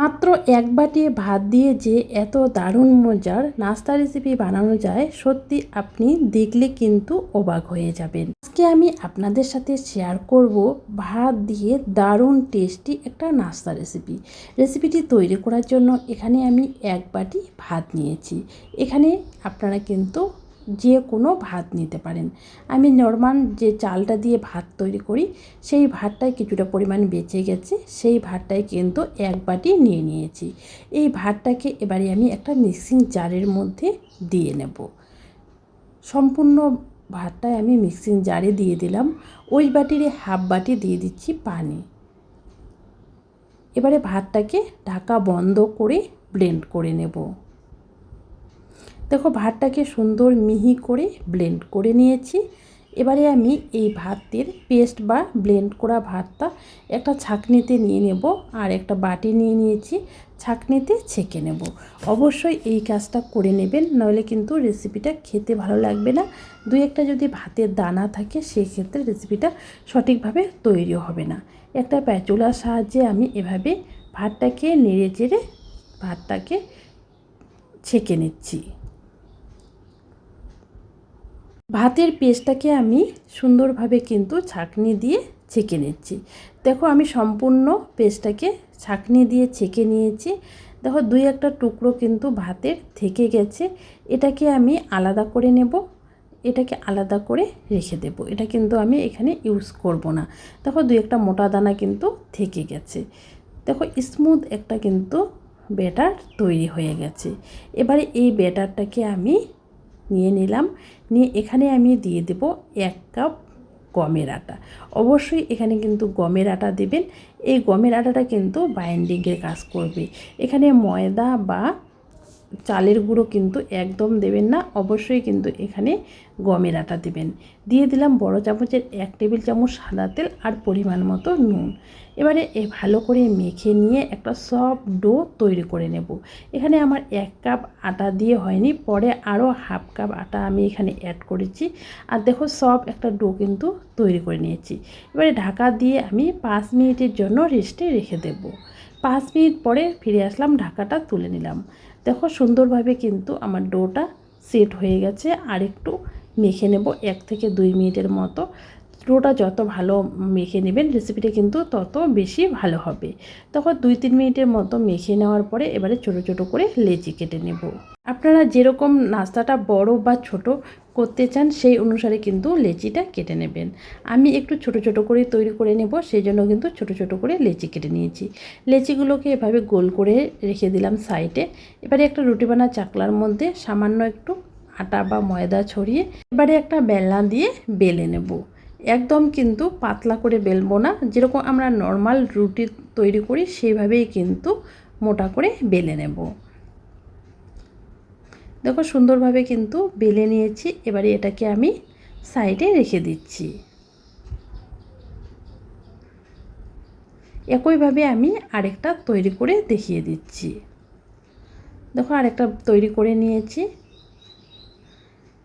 মাত্র এক বাটি ভাত দিয়ে যে এত দারুণ মজার নাস্তা রেসিপি বানানো যায়, সত্যি আপনি দেখলে কিন্তু অবাক হয়ে যাবেন। আজকে আমি আপনাদের সাথে শেয়ার করব ভাত দিয়ে দারুণ টেস্টি একটা নাস্তা রেসিপিটি তৈরি করার জন্য এখানে আমি এক বাটি ভাত নিয়েছি। এখানে আপনারা কিন্তু যে কোনো ভাত নিতে পারেন। আমি নর্মাল যে চালটা দিয়ে ভাত তৈরি করি সেই ভাতটাই কিছুটা পরিমাণ বেঁচে গেছে, সেই ভাতটাই কিন্তু এক বাটি নিয়ে নিয়েছি। এই ভাতটাকে এবারে আমি একটা মিক্সিং জারের মধ্যে দিয়ে নেব। সম্পূর্ণ ভাতটাই আমি মিক্সিং জারে দিয়ে দিলাম। ওই বাটিরে হাফ বাটি দিয়ে দিচ্ছি পানি। এবারে ভাতটাকে ঢাকা বন্ধ করে ব্লেন্ড করে নেব। দেখো ভাতটাকে সুন্দর মিহি করে ব্লেন্ড করে নিয়েছি। এবারে আমি এই ভাতের পেস্ট বা ব্লেন্ড করা ভাতটা একটা ছাঁকনিতে নিয়ে নেব, আর একটা বাটি নিয়ে নিয়েছি, ছাঁকনিতে ছেঁকে নেব। অবশ্যই এই কাজটা করে নেবেন, নইলে কিন্তু রেসিপিটা খেতে ভালো লাগবে না। দুই একটা যদি ভাতের দানা থাকে সেক্ষেত্রে রেসিপিটা সঠিকভাবে তৈরি হবে না। একটা প্যাচুলার সাহায্যে আমি এভাবে ভাতটাকে নেড়ে চেড়ে ভাতটাকে ছেঁকে নিচ্ছি। ভাতের পেস্টটাকে আমি সুন্দরভাবে কিন্তু ছাঁকনি দিয়ে ছেঁকে নিচ্ছি। দেখো আমি সম্পূর্ণ পেস্টটাকে ছাঁকনি দিয়ে ছেঁকে নিয়েছি। দেখো দুই একটা টুকরো কিন্তু ভাতের থেকে গেছে, এটাকে আমি আলাদা করে নেব। এটাকে আলাদা করে রেখে দেব, এটা কিন্তু আমি এখানে ইউজ করব না। দেখো দুই একটা মোটা দানা কিন্তু থেকে গেছে। দেখো স্মুথ একটা কিন্তু ব্যাটার তৈরি হয়ে গেছে। এবারে এই ব্যাটারটাকে আমি নিয়ে নিলাম, নিয়ে এখানে আমি দিয়ে দেব 1 কাপ গমের আটা। অবশ্যই এখানে কিন্তু গমের আটা দেবেন। এই গমের আটাটা কিন্তু বাইন্ডিংয়ের কাজ করবে। এখানে ময়দা বা চালের গুঁড়ো কিন্তু একদম দেবেন না, অবশ্যই কিন্তু এখানে গমের আটা দেবেন। দিয়ে দিলাম বড় চামচের 1 টেবিল চামচ সাদা তেল আর পরিমাণ মতো নুন। এবারে ভালো করে মেখে নিয়ে একটা সফট ডো তৈরি করে নেব। এখানে আমার 1 কাপ আটা দিয়ে হয়নি, পরে আরও হাফ কাপ আটা আমি এখানে অ্যাড করেছি। আর দেখো সফট একটা ডো কিন্তু তৈরি করে নিয়েছি। এবারে ঢাকা দিয়ে আমি 5 মিনিটের জন্য রেস্টে রেখে দেব। 5 মিনিট পরে ফিরে আসলাম, ঢাকাটা তুলে নিলাম। দেখো সুন্দরভাবে কিন্তু আমার ডোটা সেট হয়ে গেছে। আর একটু মেখে নেব 1 থেকে 2 মিনিটের মতো। ডোটা যত ভালো মেখে নেবেন রেসিপিটা কিন্তু তত বেশি ভালো হবে। তখন 2-3 মিনিটের মতো মেখে নেওয়ার পরে এবারে ছোট ছোট করে লেচি কেটে নেব। আপনারা যেরকম নাস্তাটা বড় বা ছোট করতে চান সেই অনুসারে কিন্তু লেচিটা কেটে নেবেন। আমি একটু ছোট ছোট করে তৈরি করে নেব, সেই জন্য কিন্তু ছোট ছোট করে লেচি কেটে নিয়েছি। লেচিগুলোকে এভাবে গোল করে রেখে দিলাম সাইডে। এবারে একটা রুটি বানা চাকলার মধ্যে সামান্য একটু আটা বা ময়দা ছড়িয়ে এবারে একটা বেলনা দিয়ে বেলে নেব। একদম কিন্তু পাতলা করে বেলবো না, যেরকম আমরা নর্মাল রুটি তৈরি করি সেইভাবেই কিন্তু মোটা করে বেলে নেব। দেখো সুন্দরভাবে কিন্তু বেলে নিয়েছি। এবারে এটাকে আমি সাইডে রেখে দিচ্ছি। একইভাবে আমি আরেকটা তৈরি করে দেখিয়ে দিচ্ছি। দেখো আরেকটা তৈরি করে নিয়েছি।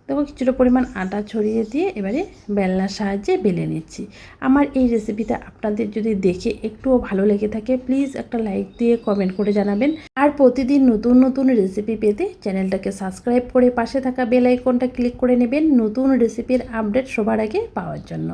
দেখো কিছুটা পরিমাণ আটা ছড়িয়ে দিয়ে এবারে বেলনার সাহায্যে বেলে নিচ্ছি। আমার এই রেসিপিটা আপনাদের যদি দেখে একটুও ভালো লেগে থাকে প্লিজ একটা লাইক দিয়ে কমেন্ট করে জানাবেন। আর প্রতিদিন নতুন নতুন রেসিপি পেতে চ্যানেলটাকে সাবস্ক্রাইব করে পাশে থাকা বেল আইকনটা ক্লিক করে নেবেন নতুন রেসিপির আপডেট সবার আগে পাওয়ার জন্য।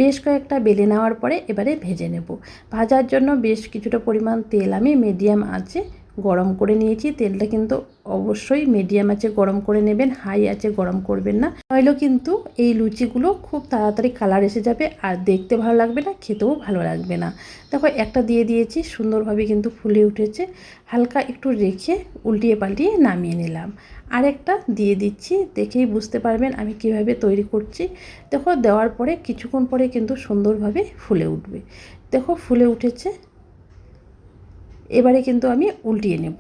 বেশ কয়েকটা বেলে নেওয়ার পরে এবারে ভেজে নেব। ভাজার জন্য বেশ কিছুটা পরিমাণ তেল আমি মিডিয়াম আঁচে গরম করে নিয়েছি। তেলটা কিন্তু অবশ্যই মিডিয়াম আঁচে গরম করে নেবেন, হাই আঁচে গরম করবেন না, নইলেও কিন্তু এই লুচিগুলো খুব তাড়াতাড়ি কালার এসে যাবে আর দেখতে ভালো লাগবে না, খেতেও ভালো লাগবে না। দেখো একটা দিয়ে দিয়েছি, সুন্দরভাবে কিন্তু ফুলে উঠেছে। হালকা একটু রেখে উল্টিয়ে পাল্টিয়ে নামিয়ে নিলাম। আরেকটা দিয়ে দিচ্ছি, দেখেই বুঝতে পারবেন আমি কিভাবে তৈরি করছি। দেখো দেওয়ার পরে কিছুক্ষণ পরে কিন্তু সুন্দরভাবে ফুলে উঠবে। দেখো ফুলে উঠেছে। এবারে কিন্তু আমি উল্টিয়ে নেব,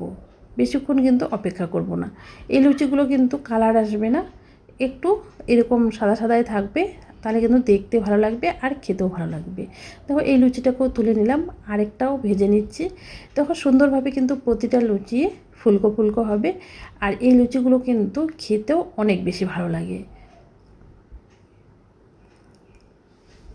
বেশিক্ষণ কিন্তু অপেক্ষা করব না। এই লুচিগুলো কিন্তু কালার আসবে না, একটু এরকম সাদা সাদাই থাকবে, তাহলে কিন্তু দেখতে ভালো লাগবে আর খেতেও ভালো লাগবে। দেখো এই লুচিটাকেও তুলে নিলাম, আরেকটাও ভেজে নিচ্ছি। দেখো সুন্দরভাবে কিন্তু প্রতিটা লুচি ফুলকো ফুলকো হবে, আর এই লুচিগুলো কিন্তু খেতেও অনেক বেশি ভালো লাগে।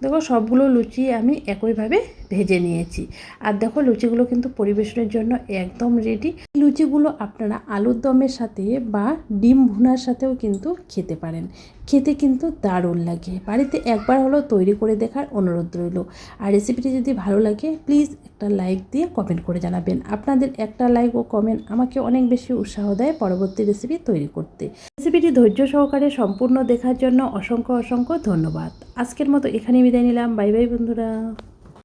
দেখো সবগুলো লুচি আমি একইভাবে ভেজে নিয়েছি। আর দেখো লুচিগুলো কিন্তু পরিবেশনের জন্য একদম রেডি। লুচিগুলো আপনারা আলুর দমের সাথে বা ডিম ভুনার সাথেও কিন্তু খেতে পারেন, খেতে কিন্তু দারুণ লাগে। বাড়িতে একবার হলেও তৈরি করে দেখার অনুরোধ রইল। আর রেসিপিটি যদি ভালো লাগে প্লিজ একটা লাইক দিয়ে কমেন্ট করে জানাবেন। আপনাদের একটা লাইক ও কমেন্ট আমাকে অনেক বেশি উৎসাহ দেয় পরবর্তী রেসিপি তৈরি করতে। রেসিপিটি ধৈর্য সহকারে সম্পূর্ণ দেখার জন্য অসংখ্য অসংখ্য ধন্যবাদ। আজকের মতো এখানেই বিদায় নিলাম। বাই বাই বন্ধুরা।